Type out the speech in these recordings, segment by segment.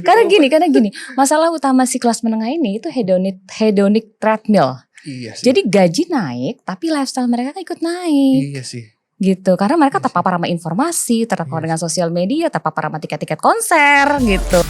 Karena gini, masalah utama si kelas menengah ini itu hedonic treadmill. Iya sih. Jadi gaji naik, tapi lifestyle mereka ikut naik. Iya sih. Gitu, karena mereka terpapar sama informasi, terpapar dengan sosial media, terpapar sama tiket-tiket konser gitu.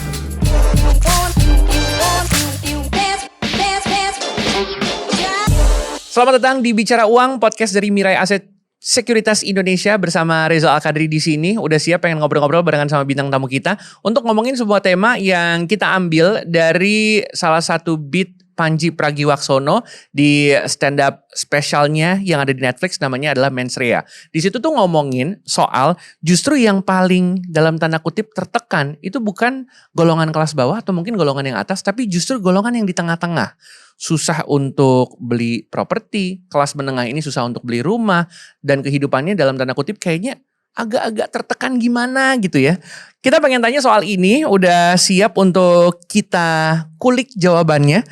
Selamat datang di Bicara Uang, podcast dari Mirai Aset Sekuritas Indonesia bersama Reza Al-Kadri di sini. Udah siap pengen ngobrol-ngobrol barengan sama bintang tamu kita untuk ngomongin sebuah tema yang kita ambil dari salah satu beat Panji Pragiwaksono di stand up spesialnya yang ada di Netflix, namanya adalah Mens Rea. Di situ tuh ngomongin soal justru yang paling dalam tanda kutip tertekan itu bukan golongan kelas bawah atau mungkin golongan yang atas, tapi justru golongan yang di tengah-tengah. Susah untuk beli properti, kelas menengah ini susah untuk beli rumah, dan kehidupannya dalam tanda kutip kayaknya agak-agak tertekan gimana gitu ya. Kita pengen tanya soal ini, udah siap untuk kita kulik jawabannya.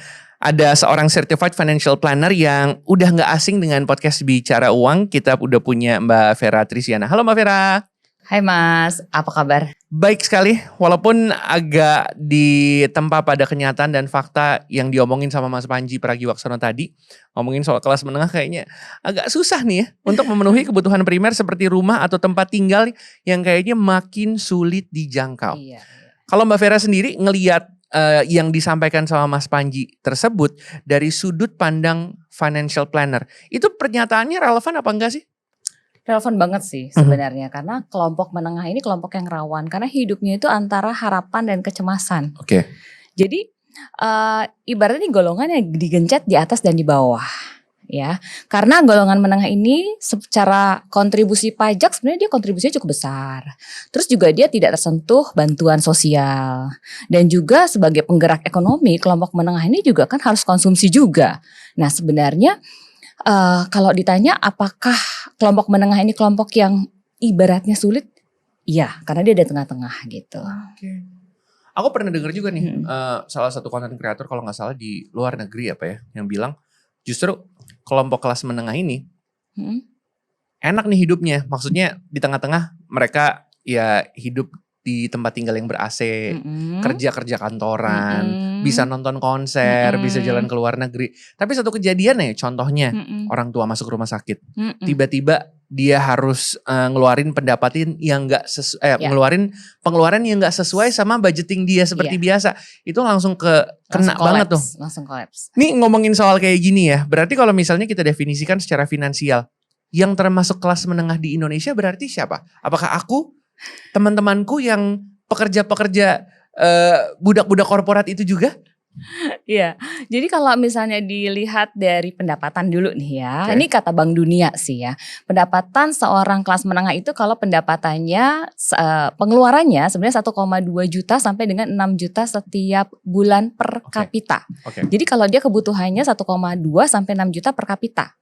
Ada seorang certified financial planner yang udah gak asing dengan podcast Bicara Uang. Kita udah punya Mbak Vera Trisiana. Halo Mbak Vera. Hai Mas, apa kabar? Baik sekali, walaupun agak ditempa pada kenyataan dan fakta yang diomongin sama Mas Panji Pragiwaksono tadi. Ngomongin soal kelas menengah kayaknya agak susah nih ya untuk memenuhi kebutuhan primer seperti rumah atau tempat tinggal yang kayaknya makin sulit dijangkau. Iya. Kalau Mbak Vera sendiri ngelihat yang disampaikan sama Mas Panji tersebut dari sudut pandang financial planner, itu pernyataannya relevan apa enggak sih? Relevan banget sih sebenarnya, karena kelompok menengah ini kelompok yang rawan karena hidupnya itu antara harapan dan kecemasan. Oke. Jadi ibaratnya ini golongan yang digencet di atas dan di bawah, ya. Karena golongan menengah ini secara kontribusi pajak sebenarnya dia kontribusinya cukup besar. Terus juga dia tidak tersentuh bantuan sosial, dan juga sebagai penggerak ekonomi kelompok menengah ini juga kan harus konsumsi juga. Nah sebenarnya kalau ditanya apakah kelompok menengah ini kelompok yang ibaratnya sulit? Iya, karena dia di tengah-tengah gitu. Oke. Aku pernah dengar juga nih salah satu content creator kalau nggak salah di luar negeri apa ya, yang bilang justru kelompok kelas menengah ini enak nih hidupnya. Maksudnya di tengah-tengah mereka ya hidup di tempat tinggal yang ber-AC, kerja kantoran, bisa nonton konser, bisa jalan ke luar negeri. Tapi satu kejadian ya, contohnya orang tua masuk rumah sakit, tiba-tiba dia harus ngeluarin pendapatan yang nggak ngeluarin pengeluaran yang nggak sesuai sama budgeting dia seperti biasa. Itu langsung kena banget tuh. Langsung kolaps. Nih ngomongin soal kayak gini ya, berarti kalau misalnya kita definisikan secara finansial, yang termasuk kelas menengah di Indonesia berarti siapa? Apakah aku? Teman-temanku yang pekerja-pekerja budak-budak korporat itu juga? Iya, jadi kalau misalnya dilihat dari pendapatan dulu nih ya, ini kata Bank Dunia sih ya. Pendapatan seorang kelas menengah itu kalau pendapatannya pengeluarannya sebenarnya 1,2 juta sampai dengan 6 juta setiap bulan per kapita. Jadi kalau dia kebutuhannya 1,2 sampai 6 juta per kapita.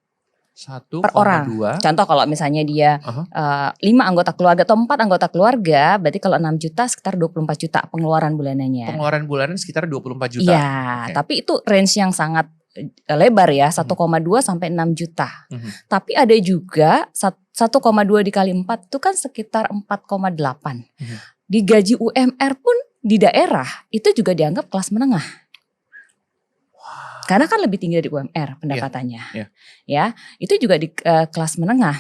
1,2 per orang. Contoh kalau misalnya dia 5 anggota keluarga atau 4 anggota keluarga, berarti kalau 6 juta sekitar 24 juta pengeluaran bulanannya. Pengeluaran bulanan sekitar 24 juta. Iya, tapi itu range yang sangat lebar ya, 1,2 sampai 6 juta. Tapi ada juga 1,2 dikali 4 itu kan sekitar 4,8. Di gaji UMR pun di daerah itu juga dianggap kelas menengah. Karena kan lebih tinggi dari UMR pendapatannya, ya itu juga di kelas menengah.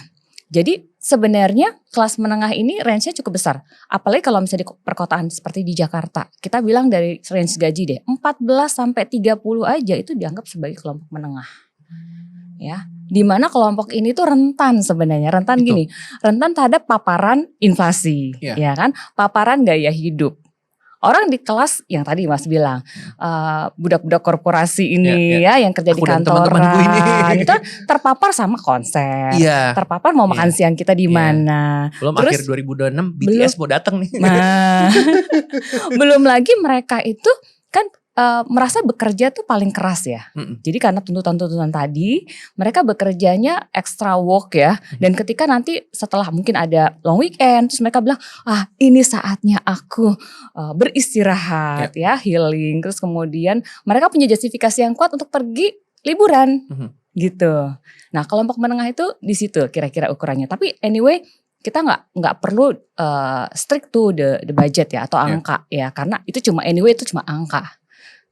Jadi sebenarnya kelas menengah ini range-nya cukup besar. Apalagi kalau misalnya di perkotaan seperti di Jakarta, kita bilang dari range gaji deh 14 sampai 30 aja itu dianggap sebagai kelompok menengah, ya. Dimana kelompok ini tuh rentan sebenarnya, rentan gini, rentan terhadap paparan inflasi, ya kan, paparan gaya hidup. Orang di kelas yang tadi Mas bilang budak-budak korporasi ini ya yang kerja di kantoran itu terpapar sama konser, terpapar mau makan siang kita di mana. Belum terus, akhir 2026 BTS mau datang nih. Belum lagi mereka itu kan merasa bekerja tuh paling keras ya. Jadi karena tuntutan-tuntutan tadi, mereka bekerjanya extra work ya. Dan ketika nanti setelah mungkin ada long weekend, terus mereka bilang, ini saatnya aku beristirahat ya, healing. Terus kemudian mereka punya justifikasi yang kuat untuk pergi liburan gitu. Nah kelompok menengah itu di situ kira-kira ukurannya. Tapi anyway, kita nggak perlu strict to the budget ya atau angka ya, karena itu cuma angka.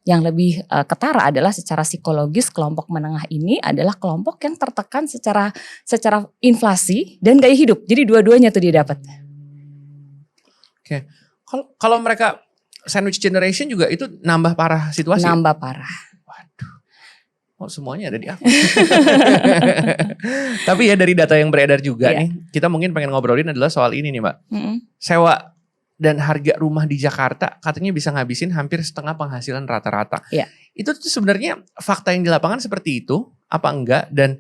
Yang lebih ketara adalah secara psikologis kelompok menengah ini adalah kelompok yang tertekan secara inflasi dan gaya hidup. Jadi dua-duanya tuh dia dapat. Oke. Kalau mereka sandwich generation juga itu nambah parah situasi. Nambah parah. Waduh. Oh, semuanya ada di aku. Tapi ya dari data yang beredar juga nih, kita mungkin pengen ngobrolin adalah soal ini nih Mbak. Sewa dan harga rumah di Jakarta katanya bisa ngabisin hampir setengah penghasilan rata-rata. Itu tuh sebenarnya fakta yang di lapangan seperti itu apa enggak? Dan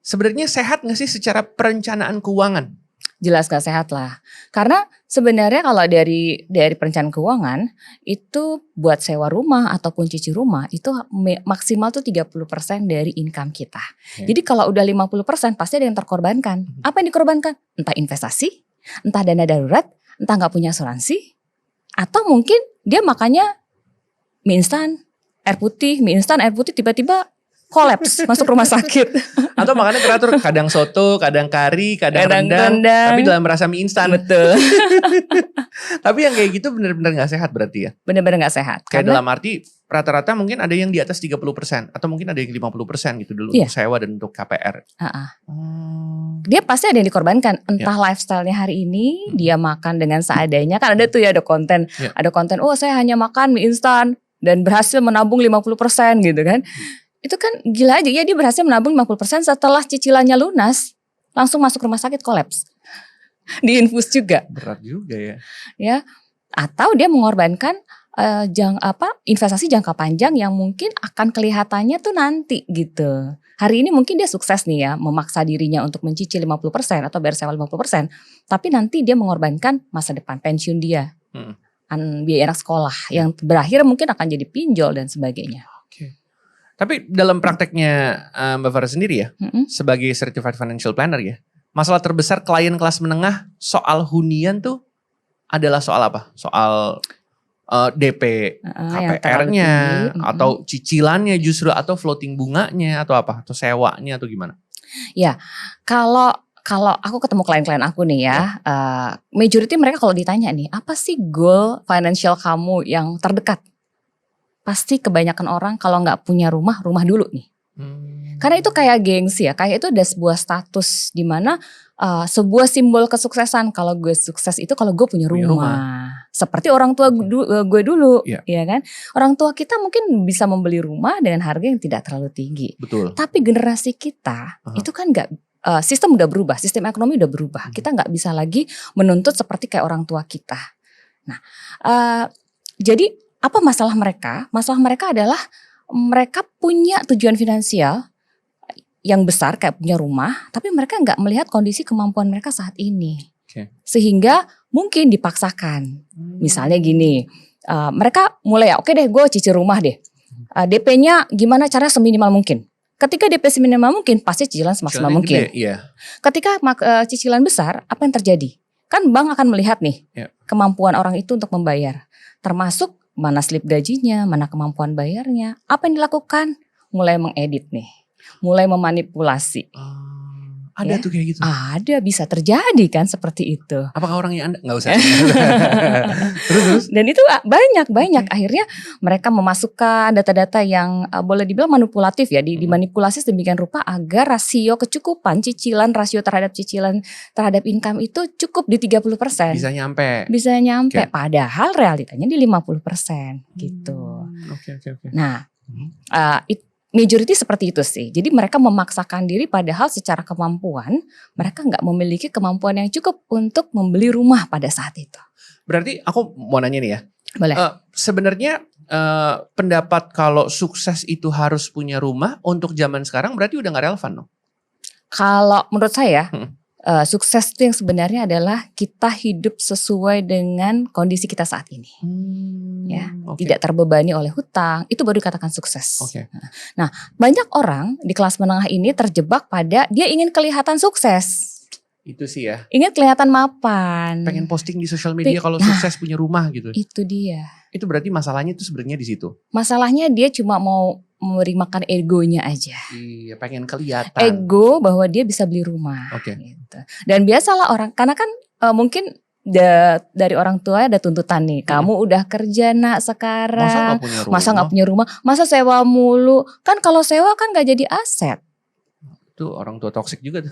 sebenarnya sehat gak sih secara perencanaan keuangan? Jelas gak sehat lah. Karena sebenarnya kalau dari perencanaan keuangan itu buat sewa rumah ataupun cicil rumah itu maksimal tuh 30% dari income kita. Jadi kalau udah 50% pasti ada yang terkorbankan. Apa yang dikorbankan? Entah investasi, entah dana darurat, entah gak punya asuransi, atau mungkin dia makannya mie instan, air putih tiba-tiba kolaps masuk rumah sakit. Atau makannya teratur, kadang soto, kadang kari, kadang rendang, tapi dalam rasa mie instan. Betul. Tapi yang kayak gitu benar-benar gak sehat berarti ya? Benar-benar gak sehat. Kayak dalam arti rata-rata mungkin ada yang di atas 30% atau mungkin ada yang 50% gitu dulu untuk sewa dan untuk KPR. Dia pasti ada yang dikorbankan. Entah lifestyle-nya hari ini dia makan dengan seadanya. Kan ada tuh ya ada konten. Ada konten, oh saya hanya makan mie instan dan berhasil menabung 50% gitu kan. Itu kan gila aja ya, dia berhasil menabung 50% setelah cicilannya lunas. Langsung masuk rumah sakit kolaps. Diinfus juga. Berat juga ya. Ya, atau dia mengorbankan investasi jangka panjang yang mungkin akan kelihatannya tuh nanti gitu. Hari ini mungkin dia sukses nih ya, memaksa dirinya untuk mencicil 50% atau bayar sewa 50%. Tapi nanti dia mengorbankan masa depan, pensiun dia. Biaya anak sekolah yang berakhir mungkin akan jadi pinjol dan sebagainya. Tapi dalam prakteknya Mbak Farah sendiri ya, sebagai Certified Financial Planner ya, masalah terbesar klien kelas menengah soal hunian tuh adalah soal apa? Soal DP KPR-nya atau cicilannya justru, atau floating bunganya atau apa? Atau sewanya atau gimana? Ya, kalau aku ketemu klien-klien aku nih ya, majority mereka kalau ditanya nih, apa sih goal financial kamu yang terdekat? Pasti kebanyakan orang kalau nggak punya rumah dulu nih. Karena itu kayak gengsi ya, kayak itu ada sebuah status di mana sebuah simbol kesuksesan. Kalau gue sukses itu kalau gue punya rumah. Seperti orang tua gue dulu, ya kan? Orang tua kita mungkin bisa membeli rumah dengan harga yang tidak terlalu tinggi. Betul. Tapi generasi kita itu kan nggak, sistem udah berubah, sistem ekonomi udah berubah. Kita nggak bisa lagi menuntut seperti kayak orang tua kita. Nah, jadi apa masalah mereka? Masalah mereka adalah mereka punya tujuan finansial yang besar kayak punya rumah, tapi mereka nggak melihat kondisi kemampuan mereka saat ini. Sehingga mungkin dipaksakan. Misalnya gini, mereka mulai oke deh gue cicil rumah deh. DP-nya gimana caranya seminimal mungkin. Ketika DP seminimal mungkin pasti cicilan semaksimal mungkin. Ketika cicilan besar, apa yang terjadi? Kan bank akan melihat nih kemampuan orang itu untuk membayar. Termasuk mana slip gajinya, mana kemampuan bayarnya. Apa yang dilakukan? Mulai mengedit nih. Mulai memanipulasi. Ada tuh kayak gitu? Ada, bisa terjadi kan seperti itu. Apakah orangnya Anda? Nggak usah. Terus? Dan itu banyak. Akhirnya mereka memasukkan data-data yang boleh dibilang manipulatif ya. Dimanipulasi sedemikian rupa agar rasio kecukupan cicilan, rasio terhadap cicilan terhadap income itu cukup di 30%. Bisa nyampe. Padahal realitanya di 50% gitu. Oke. Nah, majority seperti itu sih. Jadi mereka memaksakan diri padahal secara kemampuan mereka nggak memiliki kemampuan yang cukup untuk membeli rumah pada saat itu. Berarti aku mau nanya nih ya. Boleh. Sebenarnya pendapat kalau sukses itu harus punya rumah untuk zaman sekarang berarti udah gak relevan dong? Kalau menurut saya sukses itu yang sebenarnya adalah kita hidup sesuai dengan kondisi kita saat ini. Tidak terbebani oleh hutang, itu baru dikatakan sukses. Nah, banyak orang di kelas menengah ini terjebak pada dia ingin kelihatan sukses. Itu sih ya. Ingin kelihatan mapan. Pengen posting di sosial media kalau sukses punya rumah gitu. Itu dia. Itu berarti masalahnya itu sebenarnya di situ. Masalahnya dia cuma mau memberi makan egonya aja. Iya, pengen kelihatan. Ego bahwa dia bisa beli rumah. Oke. Gitu. Dan biasalah orang, karena kan mungkin dari orang tua ada tuntutan nih. Kamu udah kerja nak sekarang. Masa gak punya rumah? Masa sewa mulu? Kan kalau sewa kan gak jadi aset. Itu orang tua toksik juga tuh.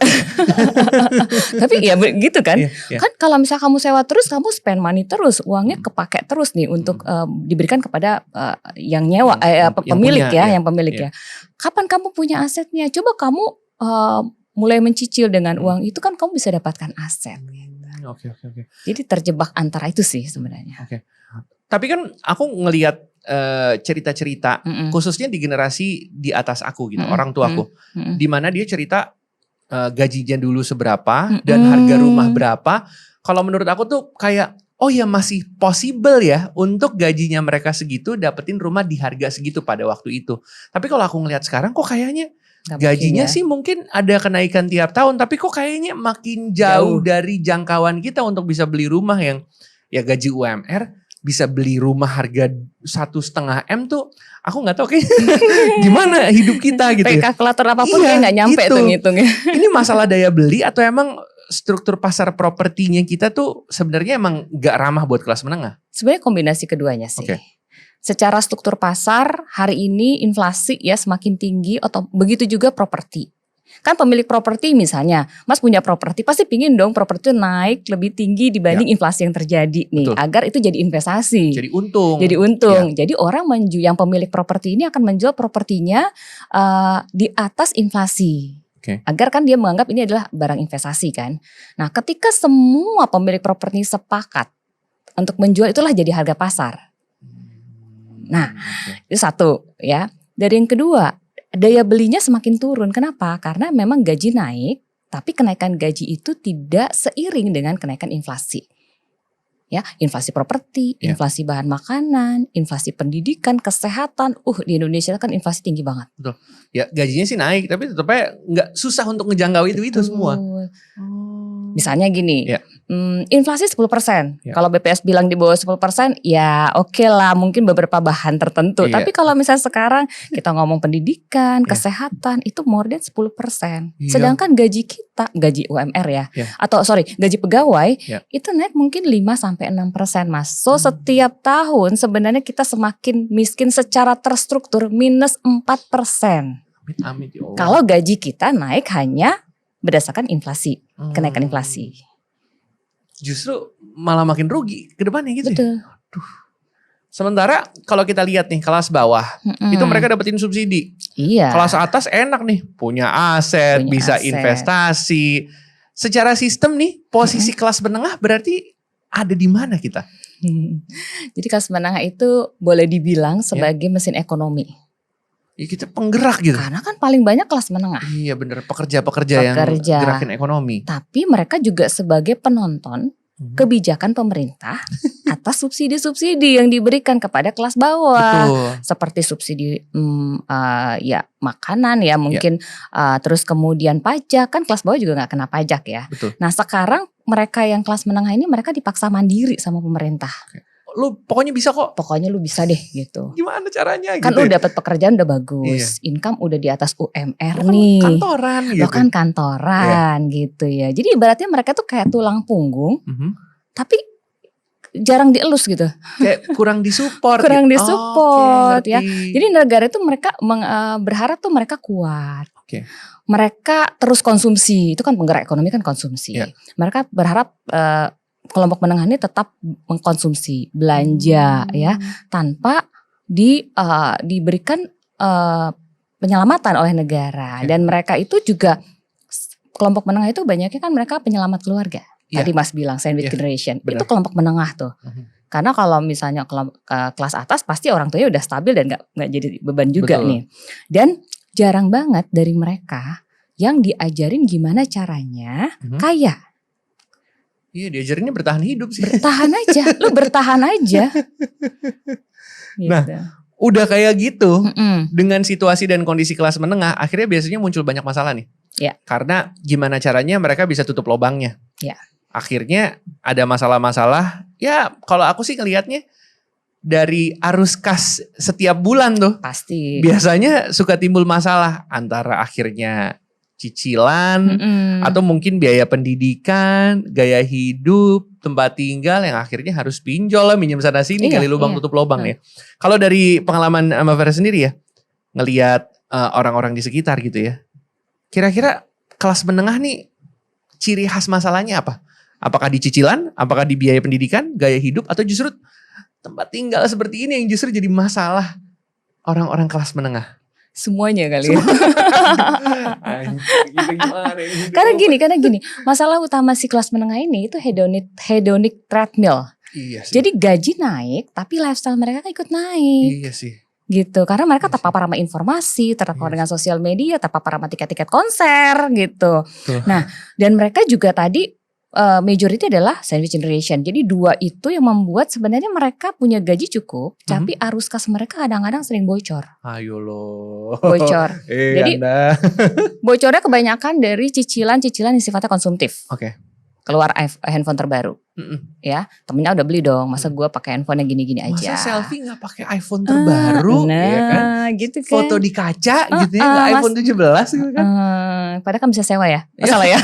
Tapi ya begitu kan. Iya. Kan kalau misalnya kamu sewa terus, kamu spend money terus, uangnya kepake terus nih untuk diberikan kepada yang nyewa, pemilik ya, yang pemilik ya. Kapan kamu punya asetnya? Coba kamu mulai mencicil dengan uang itu, kan kamu bisa dapatkan aset. Oke. Jadi terjebak antara itu sih sebenarnya. Oke. Tapi kan aku ngelihat cerita-cerita khususnya di generasi di atas aku gitu, orang tuaku, di mana dia cerita gajinya dulu seberapa dan harga rumah berapa. Kalau menurut aku tuh kayak oh ya masih possible ya untuk gajinya mereka segitu dapetin rumah di harga segitu pada waktu itu. Tapi kalau aku ngelihat sekarang kok kayaknya gajinya sih mungkin ada kenaikan tiap tahun, tapi kok kayaknya makin jauh dari jangkauan kita untuk bisa beli rumah yang ya gaji UMR. Bisa beli rumah harga 1,5 M tuh aku gak tahu kayak gimana hidup kita gitu ya. Kalkulator apapun kayak gak nyampe tuh ngitungnya. Ini masalah daya beli atau emang struktur pasar propertinya kita tuh sebenarnya emang gak ramah buat kelas menengah? Sebenarnya kombinasi keduanya sih. Secara struktur pasar hari ini inflasi ya semakin tinggi, atau begitu juga properti. Kan pemilik properti misalnya, Mas punya properti pasti pingin dong properti naik lebih tinggi dibanding inflasi yang terjadi nih. Betul. Agar itu jadi investasi. Jadi untung. Jadi orang yang pemilik properti ini akan menjual propertinya di atas inflasi. Agar kan dia menganggap ini adalah barang investasi kan. Nah ketika semua pemilik properti sepakat untuk menjual, itulah jadi harga pasar. Nah itu satu ya. Dari yang kedua, daya belinya semakin turun. Kenapa? Karena memang gaji naik, tapi kenaikan gaji itu tidak seiring dengan kenaikan inflasi. Ya, inflasi properti, inflasi bahan makanan, inflasi pendidikan, kesehatan. Di Indonesia kan inflasi tinggi banget. Betul. Ya, gajinya sih naik, tapi tetapnya nggak susah untuk ngejangkau itu semua. Misalnya gini, inflasi 10%. Kalau BPS bilang di bawah 10%, ya oke lah, mungkin beberapa bahan tertentu. Tapi kalau misalnya sekarang kita ngomong pendidikan, kesehatan, itu more than 10%. Sedangkan gaji kita, gaji UMR ya, atau gaji pegawai, itu naik mungkin 5-6% Mas. So setiap tahun sebenarnya kita semakin miskin secara terstruktur, minus 4%. Amit, ya Allah. Kalau gaji kita naik hanya berdasarkan inflasi, kenaikan inflasi. Justru malah makin rugi ke depannya gitu. Betul. Ya. Sementara kalau kita lihat nih kelas bawah, itu mereka dapetin subsidi. Iya. Kelas atas enak nih, punya aset, bisa investasi. Secara sistem nih, posisi kelas menengah berarti ada di mana kita? Jadi kelas menengah itu boleh dibilang sebagai mesin ekonomi. Ya kita penggerak gitu. Karena kan paling banyak kelas menengah. Iya bener, pekerja yang gerakin ekonomi. Tapi mereka juga sebagai penonton kebijakan pemerintah atas subsidi-subsidi yang diberikan kepada kelas bawah. Betul. Seperti subsidi makanan ya mungkin. Terus kemudian pajak, kan kelas bawah juga gak kena pajak ya. Betul. Nah sekarang mereka yang kelas menengah ini mereka dipaksa mandiri sama pemerintah. Lu pokoknya bisa kok. Pokoknya lu bisa deh gitu. Gimana caranya kan gitu? Kan lu dapat pekerjaan udah bagus, income udah di atas UMR nih. Kantoran gitu. Lo kan kantoran gitu ya. Jadi ibaratnya mereka tuh kayak tulang punggung, tapi jarang dielus gitu. Kayak kurang disupport. Kurang disupport ya. Jadi negara itu mereka berharap tuh mereka kuat. Mereka terus konsumsi, itu kan penggerak ekonomi kan konsumsi. Mereka berharap kelompok menengah ini tetap mengkonsumsi, belanja ya, tanpa diberikan penyelamatan oleh negara. Dan mereka itu juga kelompok menengah itu banyaknya kan mereka penyelamat keluarga. Tadi Mas bilang sandwich generation, itu kelompok menengah tuh. Karena kalau misalnya kelas atas pasti orang tuanya udah stabil dan nggak jadi beban juga nih. Dan jarang banget dari mereka yang diajarin gimana caranya kaya. Iya, diajarinnya bertahan hidup sih. Bertahan aja, lu bertahan aja. Gitu. Nah, udah kayak gitu, dengan situasi dan kondisi kelas menengah, akhirnya biasanya muncul banyak masalah nih. Ya. Karena gimana caranya mereka bisa tutup lubangnya. Ya. Akhirnya ada masalah-masalah, ya kalau aku sih ngelihatnya dari arus kas setiap bulan tuh. Pasti. Biasanya suka timbul masalah antara akhirnya cicilan atau mungkin biaya pendidikan, gaya hidup, tempat tinggal yang akhirnya harus pinjol lah, minjem sana sini, gali lubang tutup lubang ya. Kalau dari pengalaman Mbak Vera sendiri ya, ngelihat orang-orang di sekitar gitu ya, kira-kira kelas menengah nih ciri khas masalahnya apa? Apakah di cicilan, apakah di biaya pendidikan, gaya hidup, atau justru tempat tinggal seperti ini yang justru jadi masalah orang-orang kelas menengah? Semuanya kali ya. Karena gini, masalah utama si kelas menengah ini itu hedonic treadmill. Iya sih. Jadi gaji naik, tapi lifestyle mereka ikut naik. Iya sih. Gitu, karena mereka terpapar sama informasi, terpapar dengan sosial media, terpapar sama tiket-tiket konser gitu. Nah, dan mereka juga tadi majority adalah sandwich generation. Jadi dua itu yang membuat sebenarnya mereka punya gaji cukup, tapi arus kas mereka kadang-kadang sering bocor. Ayo loh. Bocor. Jadi bocornya kebanyakan dari cicilan-cicilan yang sifatnya konsumtif. Oke. Keluar handphone terbaru, ya temennya udah beli dong, masa gue pakai handphone yang gini-gini aja. Masa selfie nggak pakai iPhone terbaru, ya kan? Gitu kan. Foto di kaca, gitu ya, nggak iPhone 17 gitu kan? Padahal kan bisa sewa ya, salah ya?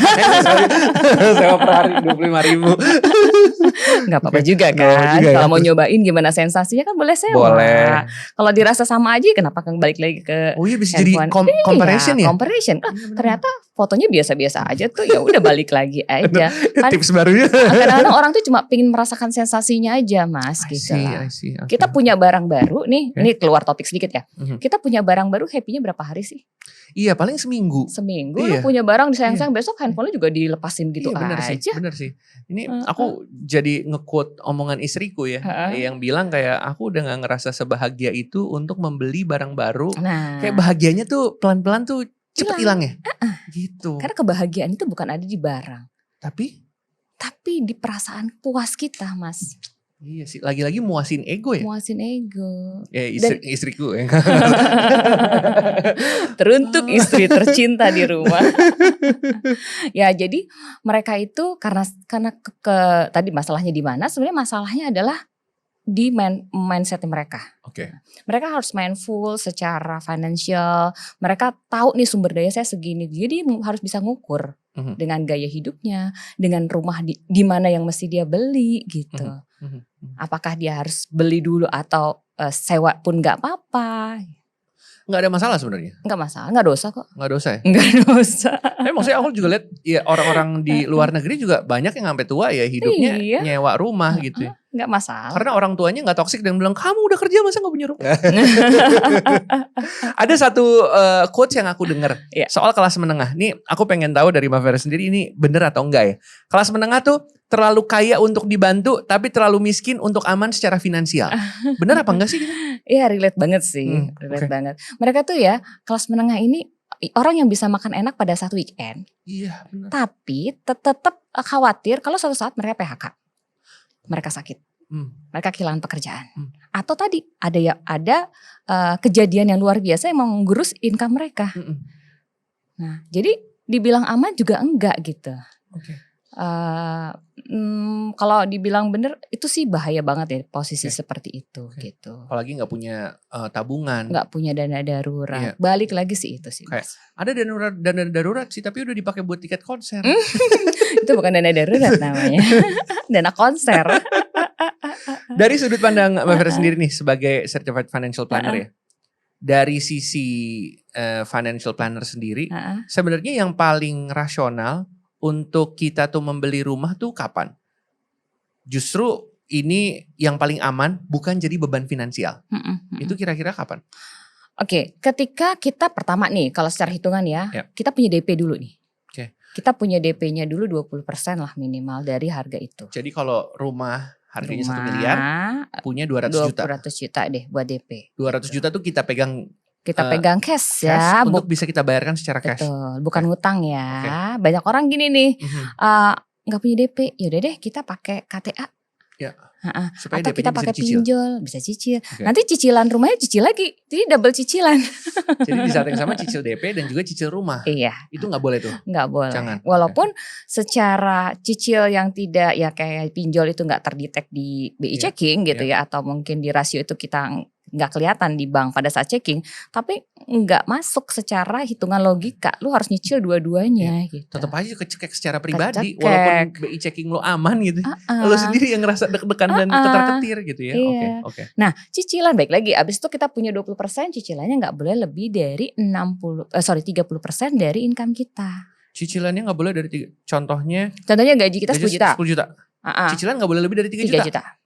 Sewa per hari 25.000. Nggak apa-apa juga kan? Kalau mau nyobain gimana sensasinya kan boleh sewa. Boleh. Kalau dirasa sama aja, kenapa kan balik lagi ke? Oh iya bisa handphone. jadi comparison ya? Comparison. Ternyata fotonya biasa-biasa aja tuh, ya udah balik lagi aja. Kan, tips barunya. Kadang-kadang orang tuh cuma pengen merasakan sensasinya aja mas gitu lah. Okay. Kita punya barang baru nih, ini keluar topik sedikit ya. Kita punya barang baru, happy-nya berapa hari sih? Iya paling seminggu. Lu punya barang disayang-sayang, besok handphone lu juga dilepasin gitu bener aja. Bener sih. Ini aku jadi nge-quote omongan istriku ya, yang bilang kayak aku udah gak ngerasa sebahagia itu untuk membeli barang baru. Kayak bahagianya tuh pelan-pelan tuh cepet hilang ya. Gitu. Karena kebahagiaan itu bukan ada di barang. Tapi di perasaan puas kita mas. Iya sih, lagi-lagi muasin ego ya. Muasin ego. Ya istriku ya. Teruntuk istri tercinta di rumah. Ya jadi mereka itu karena tadi masalahnya di mana? Sebenarnya masalahnya adalah di mindset mereka. Oke. Mereka harus mindful secara financial. Mereka tahu nih sumber daya saya segini. Jadi harus bisa ngukur dengan gaya hidupnya, dengan rumah di mana yang mesti dia beli gitu. Apakah dia harus beli dulu atau sewa pun nggak apa-apa. Nggak ada masalah sebenarnya. Nggak masalah, nggak dosa kok. Nggak dosa ya? Nggak dosa. Tapi maksudnya aku juga lihat ya orang-orang di luar negeri juga banyak yang sampai tua ya hidupnya nyewa rumah gitu ya. Nggak masalah. Karena orang tuanya nggak toksik dan bilang kamu udah kerja masa nggak punya rumah. Ada satu quotes yang aku dengar soal kelas menengah. Nih aku pengen tahu dari Mbak Vera sendiri ini bener atau enggak ya. Kelas menengah tuh terlalu kaya untuk dibantu tapi terlalu miskin untuk aman secara finansial. Bener apa enggak sih? Iya relate banget sih. Relate banget. Mereka tuh ya kelas menengah ini orang yang bisa makan enak pada saat weekend. Iya benar. Tapi tetap khawatir kalau suatu saat mereka PHK. Mereka sakit, mereka kehilangan pekerjaan, atau tadi ada kejadian yang luar biasa yang menggerus income mereka. Nah, jadi dibilang aman juga enggak gitu. Kalau dibilang bener itu sih bahaya banget ya posisi seperti itu gitu. Apalagi nggak punya tabungan, nggak punya dana darurat. Balik lagi sih itu sih. Ada dana darurat sih tapi udah dipakai buat tiket konser. Itu bukan dana darurat namanya, dana konser. Dari sudut pandang Mbak Vera sendiri nih sebagai certified financial planner ya. Dari sisi financial planner sendiri, sebenarnya yang paling rasional untuk kita tuh membeli rumah tuh kapan? Justru ini yang paling aman bukan jadi beban finansial. Itu kira-kira kapan? Oke, ketika kita pertama nih kalau secara hitungan ya, kita punya DP dulu nih. Kita punya DP-nya dulu 20% lah minimal dari harga itu. Jadi kalau rumah harganya 1 miliar, punya 200 juta. 200 juta deh buat DP. 200 juta tuh kita pegang. Kita pegang cash ya. Untuk bisa kita bayarkan secara cash. Betul, bukan ngutang ya. Banyak orang gini nih, gak punya DP, yaudah deh kita pakai KTA. Ya. Supaya atau kita pakai pinjol, bisa cicil. Okay. Nanti cicilan rumahnya cicil lagi, jadi double cicilan. Jadi di saat yang sama cicil DP dan juga cicil rumah. Iya. Itu nggak boleh tuh? Nggak boleh. Jangan. Walaupun secara cicil yang tidak ya kayak pinjol itu nggak terdetek di BI checking gitu ya, atau mungkin di rasio itu kita nggak kelihatan di bank pada saat checking, tapi nggak masuk secara hitungan logika. Lu harus nyicil dua-duanya gitu. Tetap aja kecekek secara pribadi, Kecekek. walaupun BI checking lu aman gitu. Lu sendiri yang ngerasa deg-degan dan ketar-ketir gitu ya. Iya. Oke. Nah, cicilan baik lagi. Abis itu kita punya 20%, cicilannya nggak boleh lebih dari 30% dari income kita. Cicilannya nggak boleh dari Contohnya gaji kita 10 juta. 10 juta. Cicilan nggak boleh lebih dari 3 juta.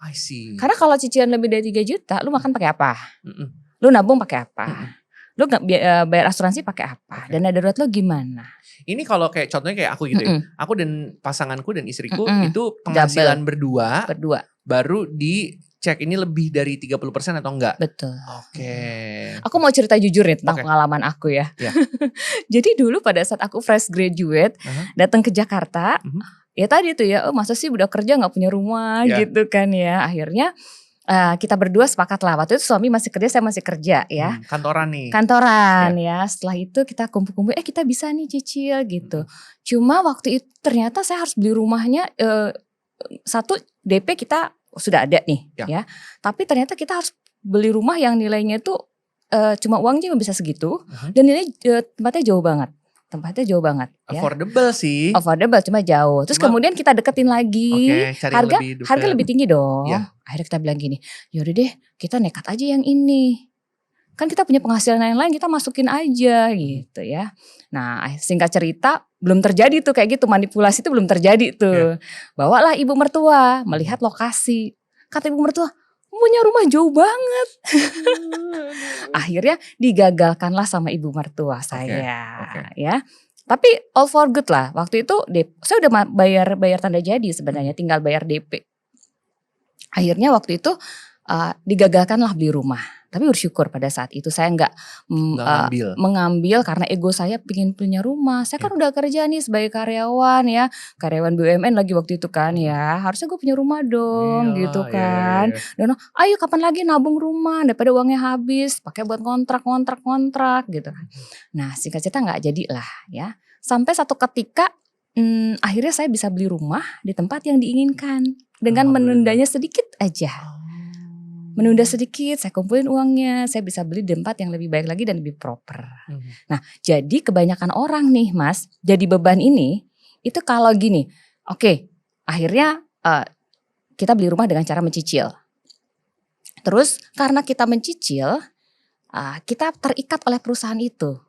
I see. Karena kalau cicilan lebih dari 3 juta, lu makan pakai apa? Lu nabung pakai apa? Lu nggak bayar asuransi pakai apa? Dana darurat lu gimana? Ini kalau kayak contohnya kayak aku gitu ya. Aku dan pasanganku dan istriku itu penghasilan berdua. Baru dicek ini lebih dari 30% atau enggak. Betul. Oke. Aku mau cerita jujur nih tentang pengalaman aku ya. Jadi dulu pada saat aku fresh graduate, datang ke Jakarta. Ya tadi tuh ya, masa sih udah kerja gak punya rumah gitu kan ya. Akhirnya kita berdua sepakat lah. Waktu itu suami masih kerja, saya masih kerja ya. Kantoran nih. Kantoran ya. Setelah itu kita kumpul-kumpul, kita bisa nih cicil gitu. Cuma waktu itu ternyata saya harus beli rumahnya, satu DP kita sudah ada nih ya. Tapi ternyata kita harus beli rumah yang nilainya itu cuma uangnya bisa segitu. Dan nilai tempatnya jauh banget. Affordable sih. Affordable cuma jauh. Terus kemudian kita deketin lagi. Harga lebih tinggi dong. Akhirnya kita bilang gini, yaudah deh kita nekat aja yang ini. Kan kita punya penghasilan yang lain, kita masukin aja gitu ya. Nah singkat cerita belum terjadi tuh kayak gitu. Manipulasi itu belum terjadi tuh. Bawalah ibu mertua melihat lokasi. Kata ibu mertua, punya rumah jauh banget. Akhirnya digagalkanlah sama ibu mertua saya ya. Tapi all for good lah. Waktu itu saya udah bayar tanda jadi sebenarnya, tinggal bayar DP. Akhirnya waktu itu digagalkanlah beli rumah. Tapi bersyukur pada saat itu saya nggak mengambil karena ego saya pengen punya rumah. Saya kan udah kerja nih sebagai karyawan ya, karyawan BUMN lagi waktu itu kan ya. Harusnya gue punya rumah dong gitu kan. Dan ayo kapan lagi nabung rumah daripada uangnya habis pakai buat kontrak gitu kan. Nah singkat cerita nggak jadi lah ya. Sampai satu ketika akhirnya saya bisa beli rumah di tempat yang diinginkan dengan menundanya sedikit aja. Menunda sedikit, saya kumpulin uangnya, saya bisa beli di tempat yang lebih baik lagi dan lebih proper. Nah, jadi kebanyakan orang nih Mas, jadi beban ini, itu kalau gini, akhirnya kita beli rumah dengan cara mencicil. Terus karena kita mencicil, kita terikat oleh perusahaan itu.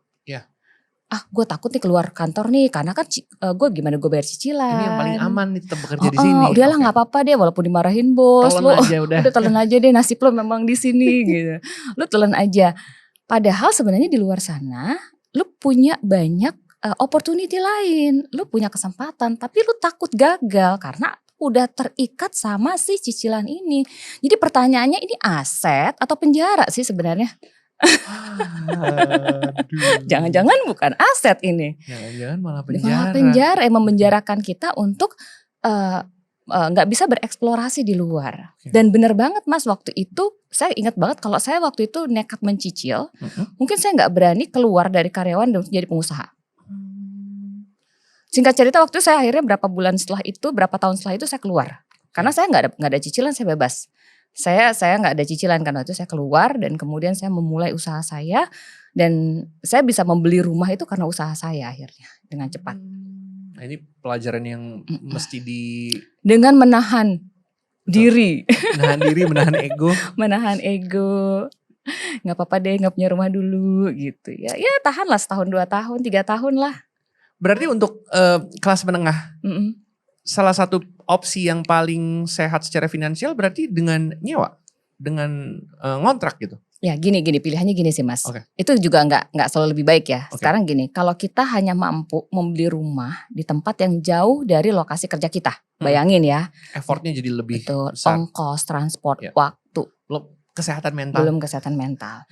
Gue takut nih keluar kantor nih karena kan gue gimana gue bayar cicilan. Ini yang paling aman nih tetap bekerja di sini. Udahlah nggak apa-apa deh walaupun dimarahin bos. Telan aja udah. Telan aja deh, nasib lo memang di sini gitu. Lu telan aja. Padahal sebenarnya di luar sana lu punya banyak opportunity lain. Lu punya kesempatan tapi lu takut gagal karena udah terikat sama si cicilan ini. Jadi pertanyaannya ini aset atau penjara sih sebenarnya? Jangan-jangan bukan aset ini. Jangan-jangan malah penjara yang memenjarakan kita untuk nggak bisa bereksplorasi di luar. Dan benar banget Mas, waktu itu saya ingat banget kalau saya waktu itu nekat mencicil, mungkin saya nggak berani keluar dari karyawan dan jadi pengusaha. Singkat cerita waktu itu saya akhirnya berapa tahun setelah itu saya keluar. Karena saya nggak ada cicilan, saya bebas. Saya nggak ada cicilan kan waktu itu, saya keluar dan kemudian saya memulai usaha saya dan saya bisa membeli rumah itu karena usaha saya akhirnya dengan cepat. Nah, ini pelajaran yang mesti dengan menahan diri, menahan ego, nggak apa-apa deh nggak punya rumah dulu gitu ya, tahanlah setahun 2 tahun 3 tahun lah. Berarti untuk kelas menengah. Salah satu opsi yang paling sehat secara finansial berarti dengan nyewa, dengan ngontrak gitu. Ya gini pilihannya gini sih Mas. Itu juga nggak selalu lebih baik ya. Sekarang gini, kalau kita hanya mampu membeli rumah di tempat yang jauh dari lokasi kerja kita, bayangin ya. Effortnya jadi lebih besar. Ongkos, transport, waktu. Belum kesehatan mental.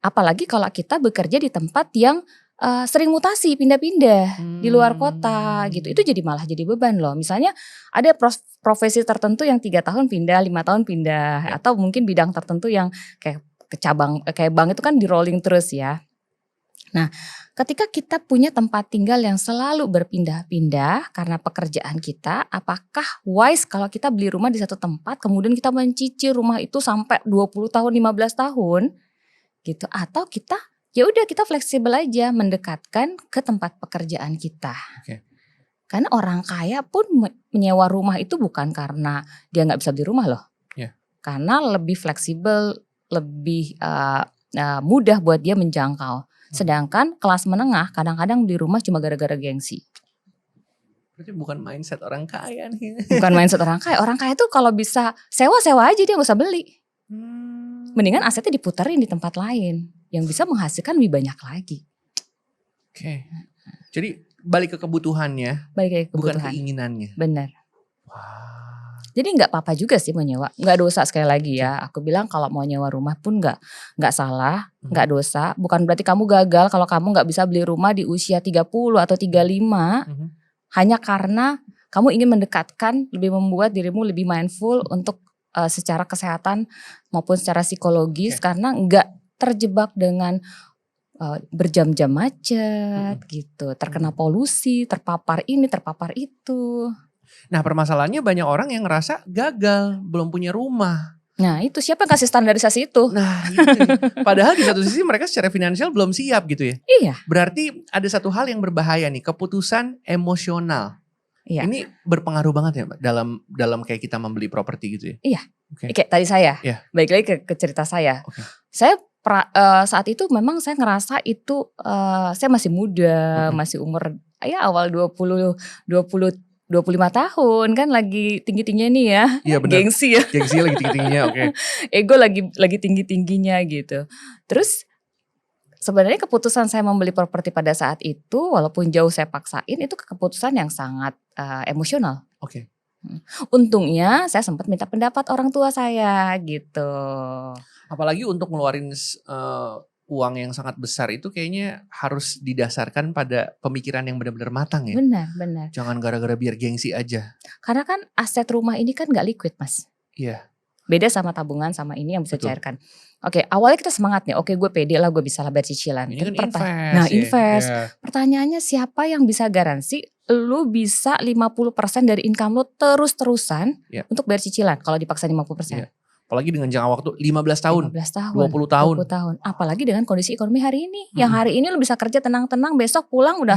Apalagi kalau kita bekerja di tempat yang sering mutasi, pindah-pindah di luar kota gitu. Itu malah jadi beban loh. Misalnya ada profesi tertentu yang 3 tahun pindah, 5 tahun pindah, atau mungkin bidang tertentu yang kayak cabang kayak bank itu kan di rolling terus ya. Nah, ketika kita punya tempat tinggal yang selalu berpindah-pindah karena pekerjaan kita, apakah wise kalau kita beli rumah di satu tempat kemudian kita mencicil rumah itu sampai 20 tahun, 15 tahun gitu, atau kita ya udah kita fleksibel aja mendekatkan ke tempat pekerjaan kita. Karena orang kaya pun menyewa rumah itu bukan karena dia nggak bisa beli rumah loh. Karena lebih fleksibel, lebih mudah buat dia menjangkau. Sedangkan kelas menengah kadang-kadang beli rumah cuma gara-gara gengsi. Berarti bukan mindset orang kaya nih. Bukan mindset orang kaya. Orang kaya tuh kalau bisa sewa-sewa aja dia gak usah beli. Mendingan asetnya diputerin di tempat lain yang bisa menghasilkan lebih banyak lagi. Oke. Jadi balik ke kebutuhannya, bukan keinginannya. Benar. Jadi nggak apa-apa juga sih mau nyewa, nggak dosa sekali lagi ya. Aku bilang kalau mau nyewa rumah pun nggak salah, nggak dosa. Bukan berarti kamu gagal kalau kamu nggak bisa beli rumah di usia 30 atau 35 hanya karena kamu ingin mendekatkan, lebih membuat dirimu lebih mindful untuk secara kesehatan maupun secara psikologis karena nggak terjebak dengan berjam-jam macet gitu, terkena polusi, terpapar ini, terpapar itu. Nah permasalahannya banyak orang yang ngerasa gagal, belum punya rumah. Nah itu siapa yang kasih standarisasi itu? Nah itu padahal di satu sisi mereka secara finansial belum siap gitu ya. Iya. Berarti ada satu hal yang berbahaya nih, keputusan emosional. Iya. Ini berpengaruh banget ya Mbak dalam kayak kita membeli properti gitu ya. Iya. Kayak tadi saya, balik lagi ke cerita saya. Saya saat itu memang saya ngerasa itu saya masih muda, masih umur ya awal 25 tahun kan lagi tinggi-tingginya nih ya. Iya benar. Gengsi ya. Gengsi lagi tinggi-tingginya, oke. Ego lagi tinggi-tingginya gitu. Terus sebenarnya keputusan saya membeli properti pada saat itu walaupun jauh saya paksain itu keputusan yang sangat emosional. Oke. Untungnya saya sempat minta pendapat orang tua saya gitu. Apalagi untuk ngeluarin uang yang sangat besar itu kayaknya harus didasarkan pada pemikiran yang benar-benar matang ya. Benar. Jangan gara-gara biar gengsi aja. Karena kan aset rumah ini kan gak liquid Mas. Iya. Beda sama tabungan sama ini yang bisa cairkan. Oke, awalnya kita semangat nih. Oke, gue pede lah gue bisa lah bayar cicilan. Ini kan invest. Nah invest. Pertanyaannya siapa yang bisa garansi lu bisa 50% dari income lu terus-terusan untuk bayar cicilan kalau dipaksa 50%. Apalagi dengan jangka waktu 15 tahun, 20 tahun. Apalagi dengan kondisi ekonomi hari ini. Yang hari ini lu bisa kerja tenang-tenang, besok pulang udah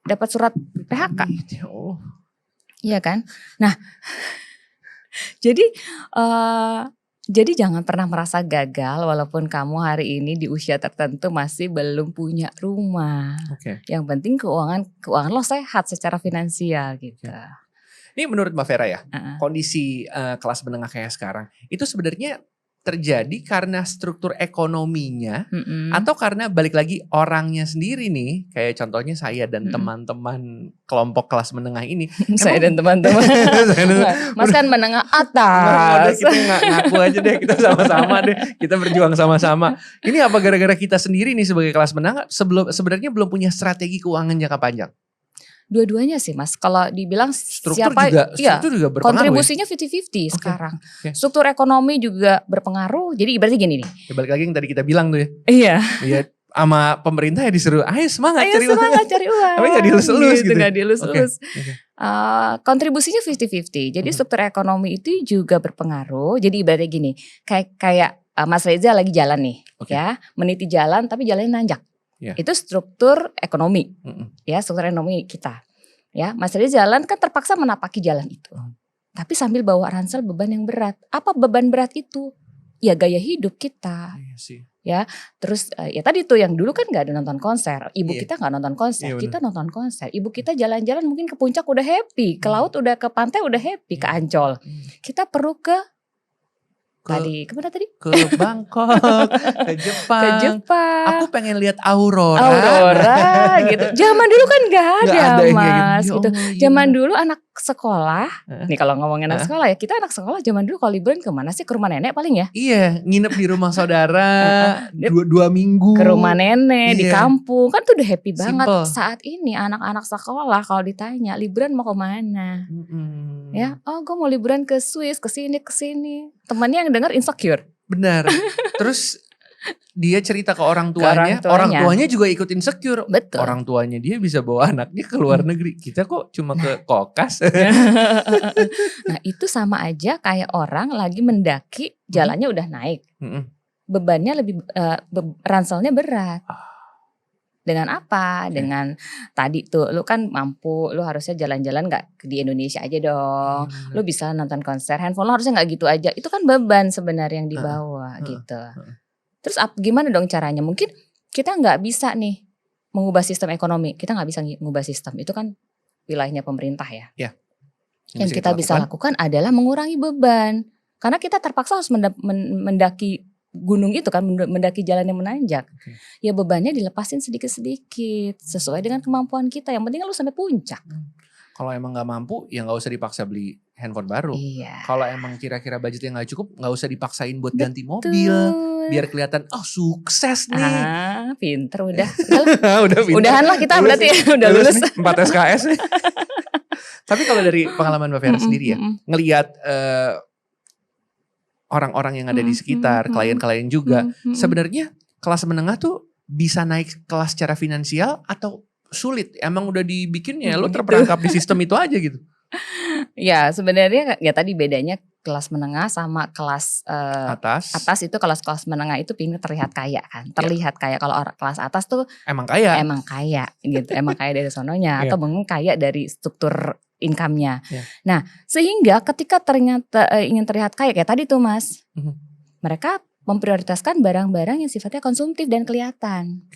dapat surat PHK. Iya kan? Nah, jadi jangan pernah merasa gagal walaupun kamu hari ini di usia tertentu masih belum punya rumah. Yang penting keuangan lo sehat secara finansial gitu. Ini menurut Mbak Vera ya, kondisi kelas menengah kayak sekarang itu sebenarnya terjadi karena struktur ekonominya atau karena balik lagi orangnya sendiri nih, kayak contohnya saya dan teman-teman kelompok kelas menengah ini. Saya dan teman-teman. Mas kan menengah atas. Kita ngaku aja deh, kita sama-sama deh, kita berjuang sama-sama. Ini apa gara-gara kita sendiri nih sebagai kelas menengah sebenarnya belum punya strategi keuangan jangka panjang? Dua-duanya sih Mas, kalau dibilang struktur juga berpengaruh. Kontribusinya 50-50 sekarang. Struktur ekonomi juga berpengaruh. Jadi ibaratnya gini nih. Ya balik lagi yang tadi kita bilang tuh ya. Iya. Iya, sama pemerintah ya disuruh, ayo semangat cari uang. Tapi gak dielus-elus gitu. Gak dielus-elus. Kontribusinya 50-50. Jadi struktur ekonomi itu juga berpengaruh. Jadi ibaratnya gini, kayak Mas Reza lagi jalan nih, ya, meniti jalan tapi jalannya nanjak. Itu struktur ekonomi, ya struktur ekonomi kita. Ya, Mas Reza jalan kan terpaksa menapaki jalan itu, tapi sambil bawa ransel beban yang berat. Apa beban berat itu? Ya gaya hidup kita. Ya, terus ya tadi tuh yang dulu kan nggak ada nonton konser, ibu kita nggak nonton konser, kita nonton konser. Ibu kita jalan-jalan mungkin ke puncak udah happy, ke laut udah ke pantai udah happy, ke Ancol. Kita perlu kemana tadi? Ke Bangkok, ke Jepang. Aku pengen lihat aurora gitu. Zaman dulu kan gak ada Mas gitu. Zaman dulu anak sekolah, nih kalau ngomongin anak sekolah ya, kita anak sekolah zaman dulu kalau liburan kemana sih? Ke rumah nenek paling ya? Iya, nginep di rumah saudara 2 minggu. Ke rumah nenek, di Iya. kampung. Kan tuh udah happy banget. Simple. Saat ini anak-anak sekolah kalau ditanya liburan mau kemana? Ya, oh gue mau liburan ke Swiss, ke sini. Temannya yang denger insecure. Benar. Terus dia cerita ke orang tuanya juga ikut insecure. Betul. Orang tuanya dia bisa bawa anaknya ke luar negeri. Kita kok cuma ke kokas. Nah itu sama aja kayak orang lagi mendaki, jalannya udah naik. Bebannya lebih, ranselnya berat. Dengan apa? Dengan tadi tuh lu kan mampu, lu harusnya jalan-jalan gak di Indonesia aja dong. Lu bisa nonton konser, handphone lu harusnya gak gitu aja. Itu kan beban sebenarnya yang dibawa gitu. Terus gimana dong caranya? Mungkin kita gak bisa nih mengubah sistem ekonomi. Kita gak bisa mengubah sistem. Itu kan wilayahnya pemerintah ya. Yang kita bisa lakukan adalah mengurangi beban. Karena kita terpaksa harus mendaki gunung itu kan, mendaki jalan yang menanjak. Ya bebannya dilepasin sedikit-sedikit sesuai dengan kemampuan kita. Yang penting kan lu sampai puncak. Kalau emang gak mampu ya gak usah dipaksa beli handphone baru. Kalau emang kira-kira budgetnya gak cukup, gak usah dipaksain buat ganti mobil. Biar kelihatan sukses nih. Pinter udah. Udahan lah kita berarti ya, udah lulus 4 SKS nih. Tapi kalau dari pengalaman Mbak Vera sendiri ya, ngelihat orang-orang yang ada di sekitar, klien-klien juga, sebenarnya kelas menengah tuh bisa naik kelas secara finansial atau sulit? Emang udah dibikinnya, lo terperangkap di sistem itu aja gitu? Ya sebenarnya ya tadi bedanya kelas menengah sama kelas atas itu, kelas menengah itu pengen terlihat kaya kan, kaya. Kalau orang kelas atas tuh emang kaya gitu, emang kaya dari sononya atau mungkin kaya dari struktur income-nya. Nah sehingga ketika ternyata ingin terlihat kaya kayak tadi tuh Mas, mereka memprioritaskan barang-barang yang sifatnya konsumtif dan kelihatan.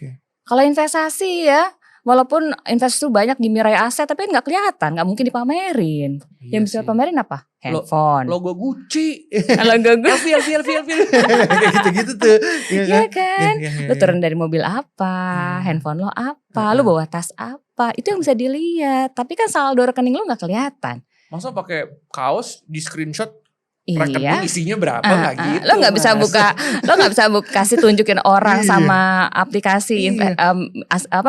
Kalau investasi ya, walaupun investasi banyak di Mirai Aset tapi nggak kelihatan, nggak mungkin dipamerin. Yang bisa pamerin apa? Handphone, logo Gucci, logo Gucci, feel kayak gitu-gitu tuh. Iya kan? Lu turun dari mobil apa, handphone lo apa, lu bawa tas apa, itu yang bisa dilihat. Tapi kan saldo rekening lu nggak kelihatan. Masa pakai kaos di screenshot? Iya. Isinya berapa nggak gitu? Lo nggak bisa buka, kasih tunjukin orang sama aplikasi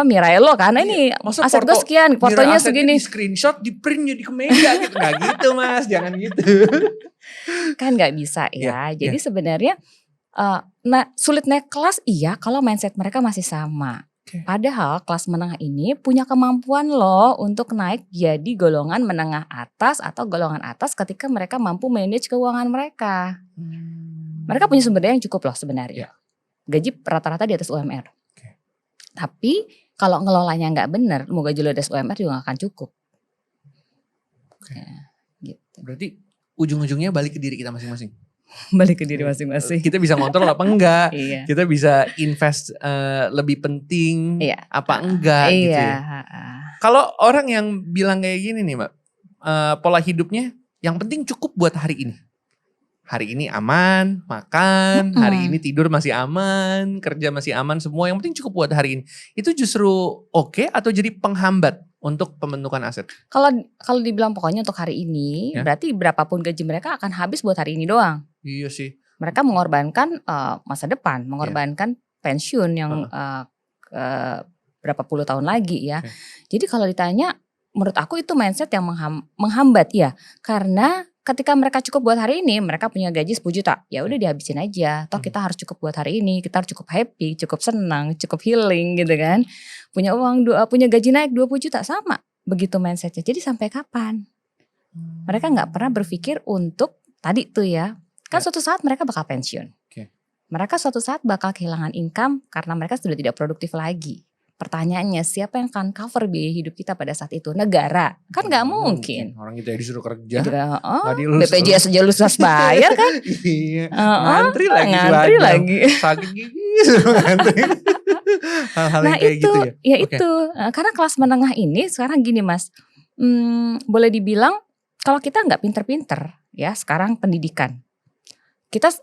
Mirai lo kan ini aset gue sekian, fotonya segini. Di screenshot, di print jadi ke meja gitu, nggak gitu Mas, jangan gitu. Kan nggak bisa ya. Jadi sebenarnya sulit naik kelas iya kalau mindset mereka masih sama. Padahal kelas menengah ini punya kemampuan loh untuk naik jadi golongan menengah atas atau golongan atas ketika mereka mampu manage keuangan mereka. Mereka punya sumber daya yang cukup loh sebenarnya. Gaji rata-rata di atas UMR. Tapi kalau ngelolanya nggak benar, mau gaji lo di atas UMR juga nggak akan cukup. Gitu. Berarti ujung-ujungnya balik ke diri kita masing-masing. Balik ke diri masing-masing. Kita bisa ngontrol apa enggak. Kita bisa invest lebih penting apa enggak gitu ya. Kalau orang yang bilang kayak gini nih Mbak, pola hidupnya yang penting cukup buat hari ini. Hari ini aman, makan, hari ini tidur masih aman, kerja masih aman, semua yang penting cukup buat hari ini. Itu justru oke atau jadi penghambat untuk pembentukan aset? Kalau dibilang pokoknya untuk hari ini, berarti berapapun gaji mereka akan habis buat hari ini doang. Iya sih. Mereka mengorbankan masa depan, mengorbankan pensiun yang berapa puluh tahun lagi ya. Jadi kalau ditanya, menurut aku itu mindset yang menghambat ya. Karena ketika mereka cukup buat hari ini, mereka punya gaji 10 juta. Ya udah dihabisin aja. Toh kita harus cukup buat hari ini, kita harus cukup happy, cukup senang, cukup healing gitu kan. Punya uang, punya gaji naik 20 juta sama. Begitu mindsetnya. Jadi sampai kapan? Mereka gak pernah berpikir untuk tadi tuh ya. Kan suatu saat mereka bakal pensiun. Mereka suatu saat bakal kehilangan income karena mereka sudah tidak produktif lagi. Pertanyaannya siapa yang akan cover biaya hidup kita pada saat itu? Negara. Kan gak mungkin. Orang kita disuruh kerja. BPJS aja lu harus bayar kan. Ngantri lagi. Sakit gigi suruh ngantri. Hal-hal yang kayak gitu ya. Ya itu. Karena kelas menengah ini sekarang gini Mas. Boleh dibilang kalau kita gak pinter-pinter ya sekarang pendidikan. Kita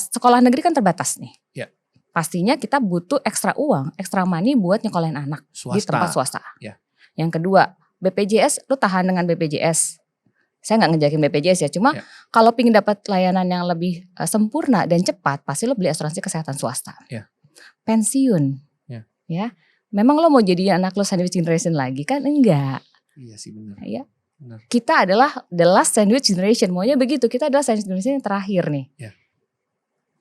sekolah negeri kan terbatas nih. Pastinya kita butuh ekstra uang, ekstra money buat nyekolahin anak di tempat swasta. Yang kedua, BPJS, lu tahan dengan BPJS. Saya nggak ngejakin BPJS ya, cuma kalau pingin dapat layanan yang lebih sempurna dan cepat, pasti lo beli asuransi kesehatan swasta. Pensiun, ya. Memang lo mau jadi anak lo sandwich generation lagi kan? Enggak. Iya sih benar. Ya. Benar. Kita adalah the last sandwich generation, maunya begitu. Kita adalah sandwich generation yang terakhir nih.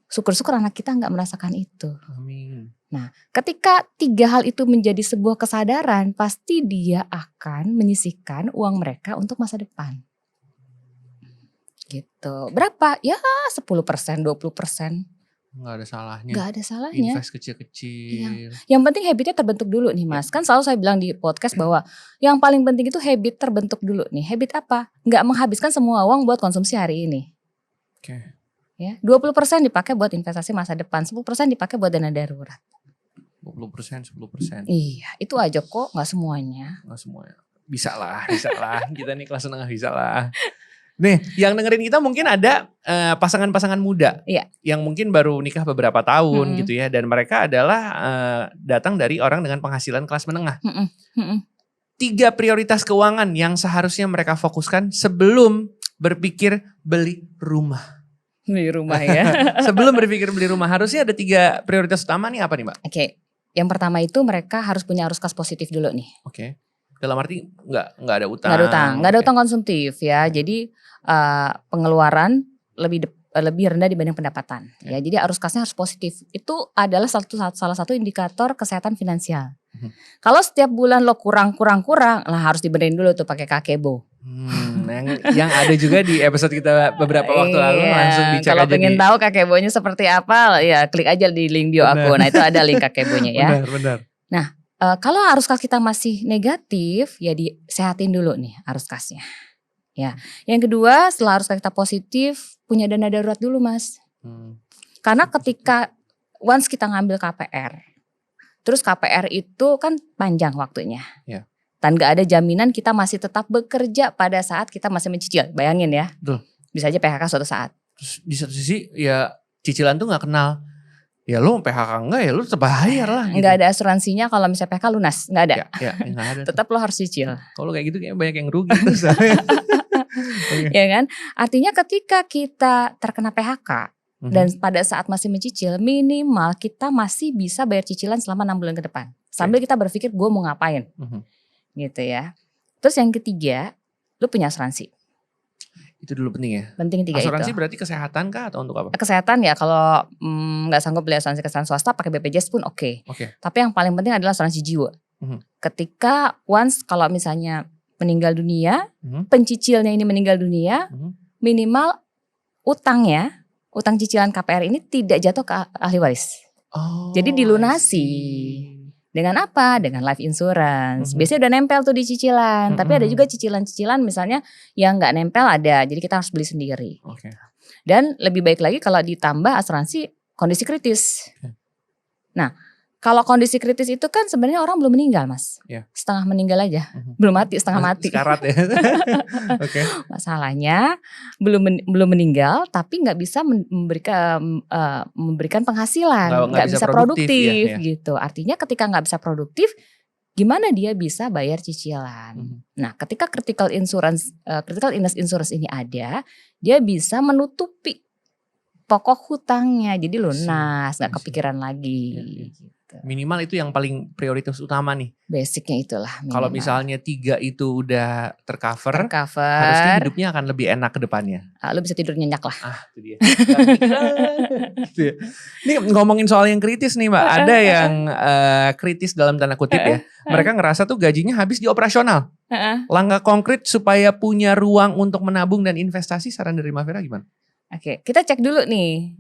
Syukur-syukur anak kita nggak merasakan itu. Amin. Nah, ketika 3 hal itu menjadi sebuah kesadaran, pasti dia akan menyisihkan uang mereka untuk masa depan. Gitu. Berapa? Ya 10%, 20%. Nggak ada salahnya. Nggak ada salahnya. Invest kecil-kecil. Yang penting habitnya terbentuk dulu nih Mas. Kan selalu saya bilang di podcast bahwa yang paling penting itu habit terbentuk dulu nih. Habit apa? Nggak menghabiskan semua uang buat konsumsi hari ini. Ya, 20% dipakai buat investasi masa depan, 10% dipakai buat dana darurat. 20%, 10%. Iya, itu aja kok, nggak semuanya. Nggak semuanya. Bisa lah. Kita nih kelas menengah bisa lah. Nih, yang dengerin kita mungkin ada pasangan-pasangan muda yang mungkin baru nikah beberapa tahun gitu ya, dan mereka adalah datang dari orang dengan penghasilan kelas menengah. 3 prioritas keuangan yang seharusnya mereka fokuskan sebelum berpikir beli rumah. Beli rumah ya. Sebelum berpikir beli rumah harusnya ada 3 prioritas utama nih, apa nih Mbak? Oke. Yang pertama itu mereka harus punya arus kas positif dulu nih. Oke. Dalam arti nggak ada utang. Nggak ada utang konsumtif ya. Jadi pengeluaran lebih rendah dibanding pendapatan. Ya, jadi arus kasnya harus positif. Itu adalah salah satu indikator kesehatan finansial. Kalau setiap bulan lo kurang, lah harus dibenerin dulu tuh pakai kakebo. Yang ada juga di episode kita beberapa waktu lalu, langsung dicek aja. Kalau pengen tahu kakebonya seperti apa, ya klik aja di link bio aku. Nah itu ada link kakebonya ya. Benar. Nah kalau arus kas kita masih negatif, ya disehatin dulu nih arus kasnya. Ya, yang kedua setelah arus kas kita positif, punya dana darurat dulu Mas. Karena ketika once kita ngambil KPR, terus KPR itu kan panjang waktunya. Dan gak ada jaminan kita masih tetap bekerja pada saat kita masih mencicil. Bayangin ya. Betul. Bisa aja PHK suatu saat. Terus di satu sisi ya cicilan tuh gak kenal. Ya lu PHK enggak ya lu tetap bayar lah. Gitu. Gak ada asuransinya kalau misalnya PHK lunas. Gak ada. Ya gak ada. Tetap lo harus cicil. Kalau kayak gitu kayaknya banyak yang rugi tuh. Ya kan. Artinya ketika kita terkena PHK. Dan pada saat masih mencicil, minimal kita masih bisa bayar cicilan selama 6 bulan ke depan. Sambil kita berpikir gue mau ngapain. Gitu ya. Terus yang ketiga, lu punya asuransi. Itu dulu penting ya. Penting 3 asuransi itu. berarti kesehatan kah atau untuk apa? Kesehatan ya kalau nggak sanggup beli asuransi kesehatan swasta pakai BPJS pun oke. Tapi yang paling penting adalah asuransi jiwa. Ketika once kalau misalnya meninggal dunia, pencicilnya ini meninggal dunia, minimal utangnya, utang cicilan KPR ini tidak jatuh ke ahli waris. Jadi dilunasi. Dengan apa? Dengan life insurance. Biasanya udah nempel tuh di cicilan. Tapi ada juga cicilan-cicilan misalnya yang gak nempel ada. Jadi kita harus beli sendiri. Dan lebih baik lagi kalau ditambah asuransi kondisi kritis. Nah kalau kondisi kritis itu kan sebenarnya orang belum meninggal Mas. Setengah meninggal aja. Belum mati, setengah mati. Sekarat ya. Masalahnya belum meninggal tapi gak bisa memberikan penghasilan. Gak bisa produktif gitu. Artinya ketika gak bisa produktif, gimana dia bisa bayar cicilan. Nah ketika critical illness insurance ini ada, dia bisa menutupi pokok hutangnya. Jadi lunas, gak kepikiran lagi. Minimal itu yang paling prioritas utama nih. Basicnya itulah. Kalau misalnya 3 itu udah tercover, harusnya hidupnya akan lebih enak ke depannya. Lu bisa tidur nyenyak lah. Itu dia. Ini ngomongin soal yang kritis nih Mbak. Ada yang kritis dalam tanda kutip ya. Mereka ngerasa tuh gajinya habis di operasional. Langkah konkret supaya punya ruang untuk menabung dan investasi, saran dari Mbak Vera gimana? Oke, kita cek dulu nih.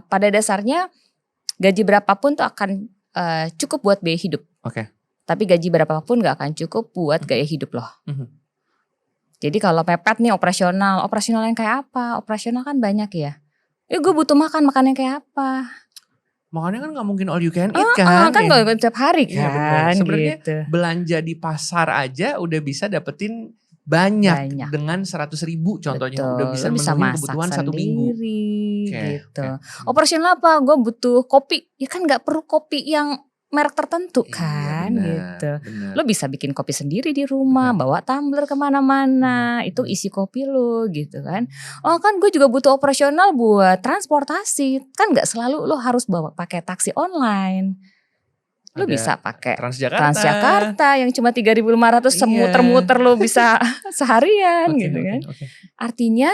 Pada dasarnya gaji berapapun tuh akan cukup buat biaya hidup. Tapi gaji berapapun gak akan cukup buat gaya hidup loh. Jadi kalau mepet nih operasional yang kayak apa? Operasional kan banyak ya. Gue butuh makan yang kayak apa? Makannya kan gak mungkin all you can eat kan. Kan gak tiap hari kan. Sebenarnya gitu. Belanja di pasar aja udah bisa dapetin banyak. Dengan 100.000 contohnya. Betul. Udah bisa memenuhi kebutuhan satu minggu. Gitu. Operasional apa? Gue butuh kopi. Ya kan gak perlu kopi yang merek tertentu kan. kan gitu. Bener. Lo bisa bikin kopi sendiri di rumah, bawa tumbler kemana-mana, itu isi kopi lo gitu kan. Oh kan gue juga butuh operasional buat transportasi, kan nggak selalu lo harus bawa pakai taksi online. Lo bisa pakai Transjakarta yang cuma 3.500 muter-muter lo bisa seharian gitu kan. Artinya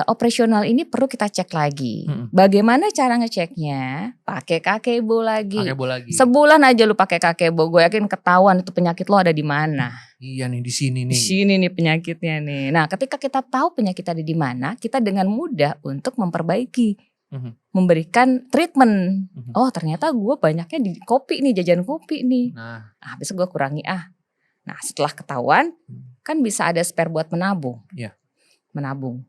operasional ini perlu kita cek lagi. Bagaimana cara ngeceknya? Pakai Kakebo lagi. Sebulan aja lu pakai Kakebo, gue yakin ketahuan itu penyakit lo ada di mana. Iya nih, di sini nih. Di sini nih penyakitnya nih. Nah, ketika kita tahu penyakit ada di mana, kita dengan mudah untuk memperbaiki. Memberikan treatment. Oh ternyata gue banyaknya di kopi nih, jajan kopi nih. Besok gue kurangi Nah setelah ketahuan kan bisa ada spare buat menabung. Menabung.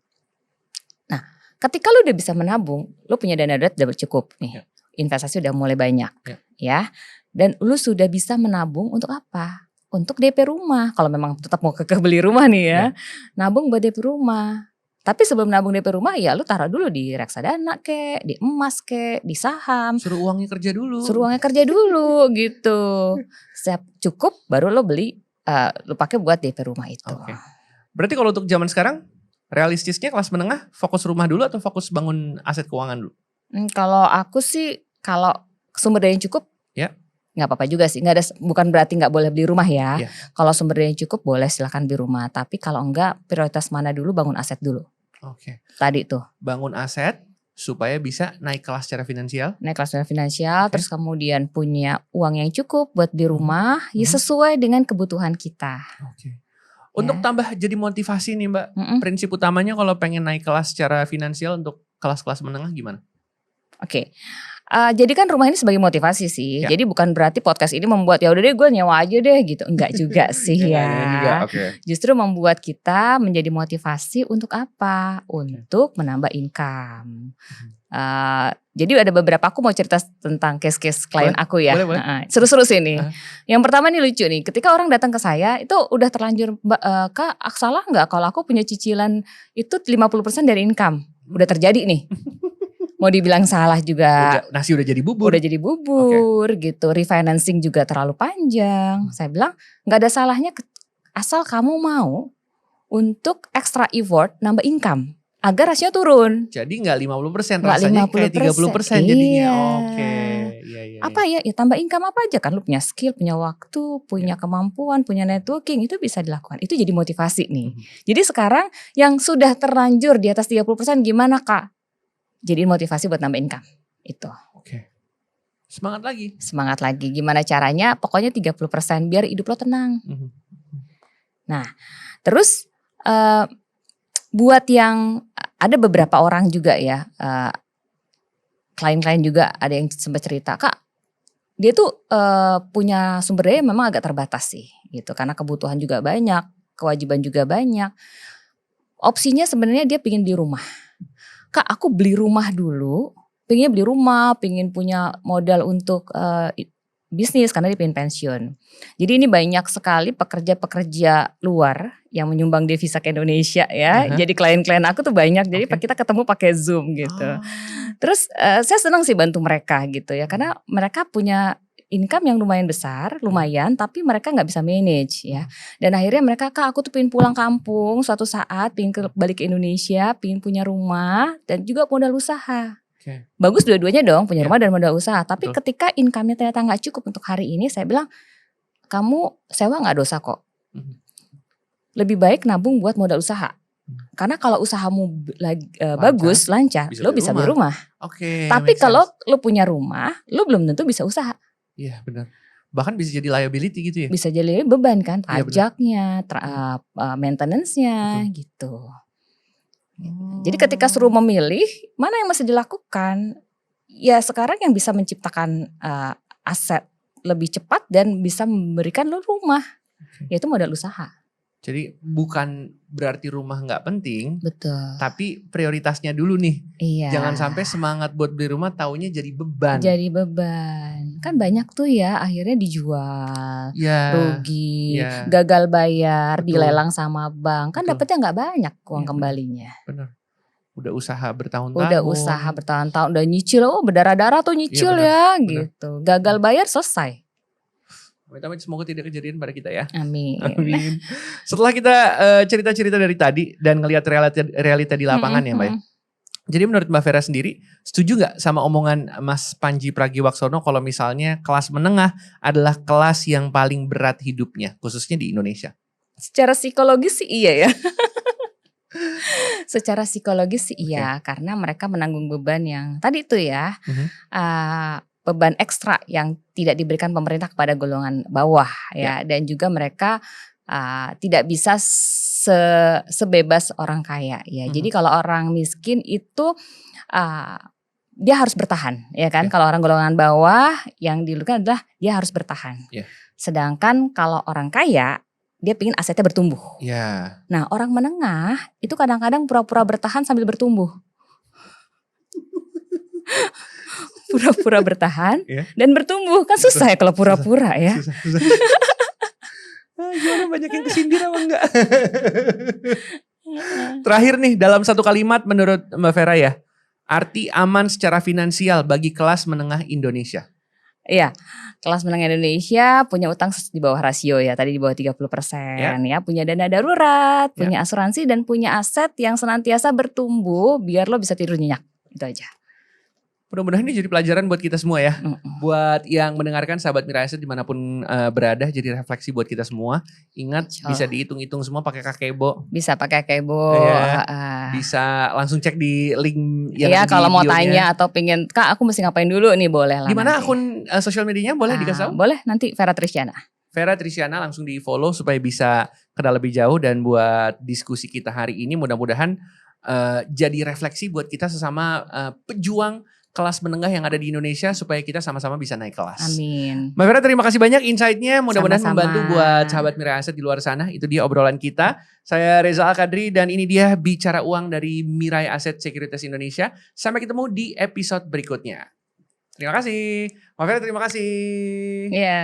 Nah ketika lu udah bisa menabung, lu punya dana darurat udah cukup nih. Investasi udah mulai banyak ya. Dan lu sudah bisa menabung untuk apa? Untuk DP rumah. Kalau memang tetap mau kekeh beli rumah nih ya. Nabung buat DP rumah. Tapi sebelum nabung DP rumah ya lu taruh dulu di reksadana kek, di emas kek, di saham. Suruh uangnya kerja dulu. Gitu. Siap cukup baru lo beli, lo pakai buat DP rumah itu. Berarti kalau untuk zaman sekarang realistisnya kelas menengah fokus rumah dulu atau fokus bangun aset keuangan dulu? Kalau aku sih kalau sumber daya cukup nggak apa-apa juga sih. Bukan berarti nggak boleh beli rumah ya. Kalau sumber daya cukup boleh silahkan beli rumah. Tapi kalau enggak prioritas mana dulu, bangun aset dulu. Tadi tuh. Bangun aset supaya bisa naik kelas secara finansial. Terus kemudian punya uang yang cukup buat beli rumah. Ya sesuai dengan kebutuhan kita. Untuk tambah jadi motivasi nih Mbak. Prinsip utamanya kalau pengen naik kelas secara finansial untuk kelas-kelas menengah gimana? Jadi kan rumah ini sebagai motivasi sih. Jadi bukan berarti podcast ini membuat ya udah deh gue nyewa aja deh gitu. Enggak juga sih ya. Justru membuat kita menjadi motivasi untuk apa? Untuk menambah income. Jadi ada beberapa, aku mau cerita tentang case-case klien aku ya. Seru-seru sih nih. Yang pertama nih lucu nih. Ketika orang datang ke saya itu udah terlanjur, Kak salah gak kalau aku punya cicilan itu 50% dari income? Udah terjadi nih. Mau dibilang salah juga. Nasi udah jadi bubur. Gitu. Refinancing juga terlalu panjang. Saya bilang gak ada salahnya asal kamu mau untuk extra effort nambah income. Agar rasio turun. Jadi gak 50%, rasanya kayak 30% jadinya. Apa ya? Ya tambah income apa aja kan. Lu punya skill, punya waktu, punya kemampuan, punya networking. Itu bisa dilakukan. Itu jadi motivasi nih. Jadi sekarang yang sudah terlanjur di atas 30% gimana Kak? Jadi motivasi buat nambah income. Itu. Semangat lagi. Gimana caranya? Pokoknya 30% biar hidup lo tenang. Nah, terus buat yang ada beberapa orang juga ya, klien-klien juga ada yang sempat cerita, Kak, dia tuh punya sumber daya memang agak terbatas sih, gitu. Karena kebutuhan juga banyak, kewajiban juga banyak. Opsinya sebenarnya dia pengen beli rumah. Kak, aku beli rumah dulu, pengen punya modal untuk bisnis karena dia pengen pensiun. Jadi ini banyak sekali pekerja-pekerja luar yang menyumbang devisa ke Indonesia ya. Jadi klien-klien aku tuh banyak, jadi kita ketemu pakai Zoom gitu. Terus saya senang sih bantu mereka gitu ya, karena mereka punya income yang lumayan besar, tapi mereka nggak bisa manage ya. Dan akhirnya mereka, Kak aku tuh pengen pulang kampung suatu saat, pengen balik ke Indonesia, pengen punya rumah dan juga modal usaha. Bagus dua-duanya dong, punya rumah dan modal usaha. Tapi ketika income-nya ternyata nggak cukup untuk hari ini, saya bilang, kamu sewa nggak dosa kok. Lebih baik nabung buat modal usaha. Karena kalau usahamu bagus, lancar, lo bisa beli rumah. Tapi kalau lo punya rumah, lo belum tentu bisa usaha. Iya benar. Bahkan bisa jadi liability gitu ya. Bisa jadi beban kan, pajaknya, maintenance-nya gitu. Jadi ketika suruh memilih mana yang mesti dilakukan, ya sekarang yang bisa menciptakan aset lebih cepat dan bisa memberikan lo rumah, yaitu modal usaha. Jadi bukan berarti rumah nggak penting, betul. Tapi prioritasnya dulu nih. Iya. Jangan sampai semangat buat beli rumah taunya jadi beban. Kan banyak tuh ya akhirnya dijual, rugi, gagal bayar, dilelang sama bank, kan dapetnya nggak banyak uang kembalinya. Benar. Udah usaha bertahun-tahun, udah nyicil, berdarah-darah tuh nyicil gitu. Gagal bayar selesai. Amit-amit semoga tidak kejadian pada kita ya. Amin. Amin. Setelah kita cerita-cerita dari tadi dan ngelihat realita di lapangan ya Mbak ya. Jadi menurut Mbak Vera sendiri, setuju gak sama omongan Mas Panji Pragiwaksono kalau misalnya kelas menengah adalah kelas yang paling berat hidupnya, khususnya di Indonesia? Secara psikologis sih iya ya. Secara psikologis sih iya, karena mereka menanggung beban yang tadi itu ya. Beban ekstra yang tidak diberikan pemerintah kepada golongan bawah ya. Dan juga mereka tidak bisa sebebas orang kaya ya. Jadi kalau orang miskin itu dia harus bertahan ya kan. Kalau orang golongan bawah yang dilakukan adalah dia harus bertahan. Sedangkan kalau orang kaya dia pingin asetnya bertumbuh. Nah orang menengah itu kadang-kadang pura-pura bertahan sambil bertumbuh. Pura-pura bertahan dan bertumbuh. Kan susah ya kalau pura-pura ya. Susah. Gimana, banyak yang kesindir apa enggak? Terakhir nih, dalam satu kalimat menurut Mbak Vera ya, arti aman secara finansial bagi kelas menengah Indonesia. Iya, kelas menengah Indonesia punya utang di bawah rasio ya, tadi di bawah 30% ya, punya dana darurat, punya asuransi dan punya aset yang senantiasa bertumbuh biar lo bisa tidur nyenyak. Itu aja. Mudah-mudahan ini jadi pelajaran buat kita semua ya. Buat yang mendengarkan sahabat Mirai Asset dimanapun berada, jadi refleksi buat kita semua. Ingat bisa dihitung-hitung semua pakai Kakebo. Bisa pakai Kakebo. Bisa langsung cek di link yang di kalau mau tanya atau pengen, Kak aku mesti ngapain dulu nih, boleh lah. Di mana akun sosial medianya boleh dikasih tahu? Boleh, nanti Vera Trisyana. Vera Trisyana langsung di follow supaya bisa kenal lebih jauh. Dan buat diskusi kita hari ini mudah-mudahan jadi refleksi buat kita sesama pejuang kelas menengah yang ada di Indonesia supaya kita sama-sama bisa naik kelas. Amin. Mbak Vera terima kasih banyak insight-nya, mudah-mudahan membantu buat sahabat Mirai Asset di luar sana. Itu dia obrolan kita. Saya Reza Al-Kadri dan ini dia Bicara Uang dari Mirai Asset Sekuritas Indonesia. Sampai ketemu di episode berikutnya. Terima kasih. Mbak Vera terima kasih. Iya.